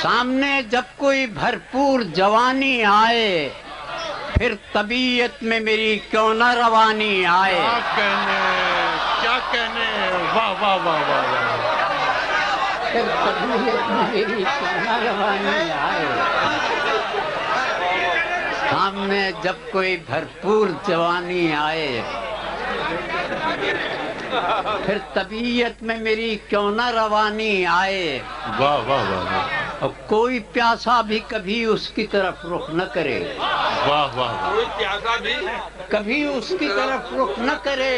سامنے جب کوئی بھرپور جوانی آئے پھر طبیعت میں میری کیوں نہ روانی آئے. کیا کہنے واہ واہ واہ واہ واہ. پھر طبیعت میں میری کیوں نہ روانی آئے. سامنے جب کوئی بھرپور جوانی آئے پھر طبیعت میں میری کیوں نہ روانی آئے. واہ واہ واہ. اور کوئی پیاسا بھی کبھی اس کی طرف رخ نہ کرے. واہ واہ. کبھی اس کی طرف رخ نہ کرے.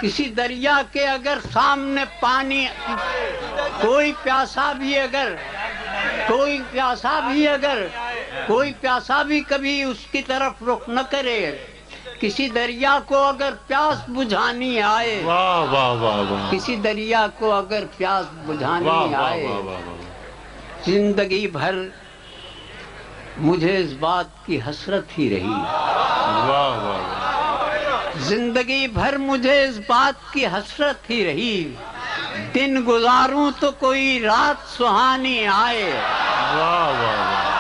کسی دریا کے اگر سامنے پانی کوئی پیاسا بھی کبھی اس کی طرف رخ نہ کرے. کسی دریا کو اگر پیاس بجھانی آئے. واہ واہ واہ واہ. کسی دریا کو اگر پیاس بجھانی آئے. زندگی بھر مجھے اس بات کی حسرت ہی رہی. واہ واہ. زندگی بھر مجھے اس بات کی حسرت ہی رہی. دن گزاروں تو کوئی رات سہانی آئے. واہ واہ.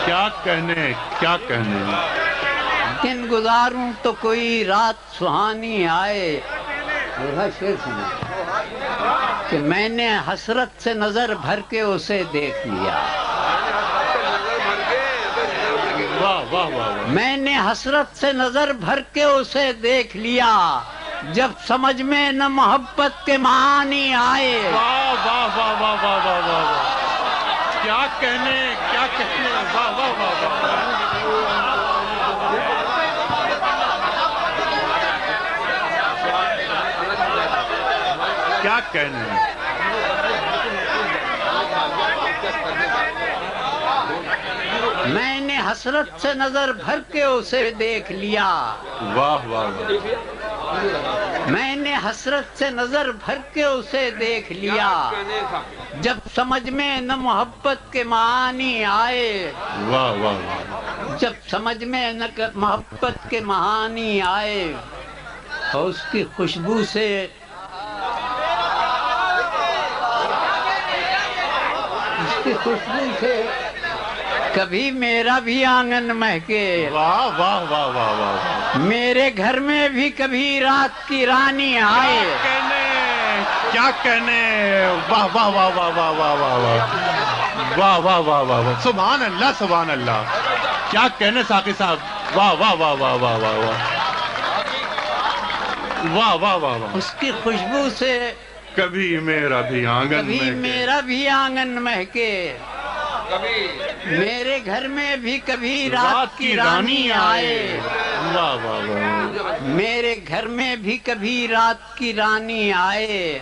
کیا کہنے. دن گزاروں تو کوئی رات سہانی آئے. میرا شعر سنا کہ میں نے حسرت سے نظر بھر کے اسے دیکھ لیا. واہ واہ واہ. میں نے حسرت سے نظر بھر کے اسے دیکھ لیا. جب سمجھ میں نہ محبت کے معانی آئے. واہ واہ واہ واہ واہ واہ واہ. کیا کہنے. واہ واہ واہ واہ. کیا کہنے. میں نے حسرت سے نظر بھر کے اسے دیکھ لیا. واہ واہ واہ. میں نے حسرت سے نظر بھر کے اسے دیکھ لیا. جب سمجھ میں نہ محبت کے معانی آئے. واہ واہ واہ. جب سمجھ میں نہ محبت کے معانی آئے اور اس کی خوشبو سے کبھی میرا بھی آنگن مہکے. واہ واہ واہ واہ واہ. میرے گھر میں بھی کبھی رات کی رانی آئے. کیا کہنے. واہ واہ واہ واہ واہ واہ واہ واہ. واہ واہ واہ واہ واہ. سبحان اللہ سبحان اللہ. کیا کہنے ساقی صاحب. واہ واہ واہ واہ واہ واہ واہ. واہ واہ واہ واہ. اس کی خوشبو سے کبھی میرا بھی آنگن مہکے. میرے گھر میں بھی کبھی رات کی رانی آئے. واہ واہ واہ. میرے گھر میں بھی کبھی رات کی رانی آئے.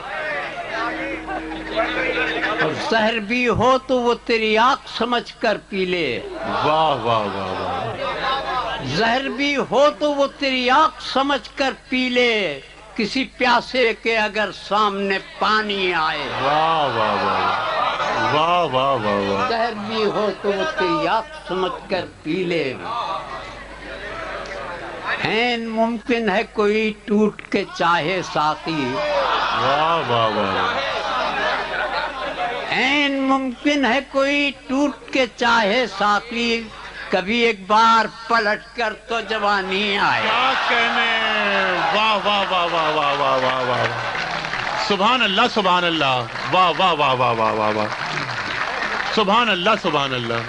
اور زہر بھی ہو تو وہ تیری آنکھ سمجھ کر پی لے. واہ واہ واہ واہ. زہر بھی ہو تو وہ تیری آنکھ سمجھ کر پی لے. کسی پیاسے کے اگر سامنے پانی آئے. واہ واہ واہ. واہ واہ واہ واہ. زہر بھی ہو تو وہ تیری آنکھ سمجھ کر پی لے. عین ممکن ہے کوئی ٹوٹ کے چاہے ساقی. واہ واہ واہ. عین ممکن ہے کوئی ٹوٹ کے چاہے ساقی. کبھی ایک بار پلٹ کر تو جوانی آئے. کیا کہنے. واہ واہ واہ واہ واہ واہ واہ واہ. سبحان اللہ سبحان اللہ. واہ واہ واہ واہ واہ واہ واہ. سبحان اللہ سبحان اللہ.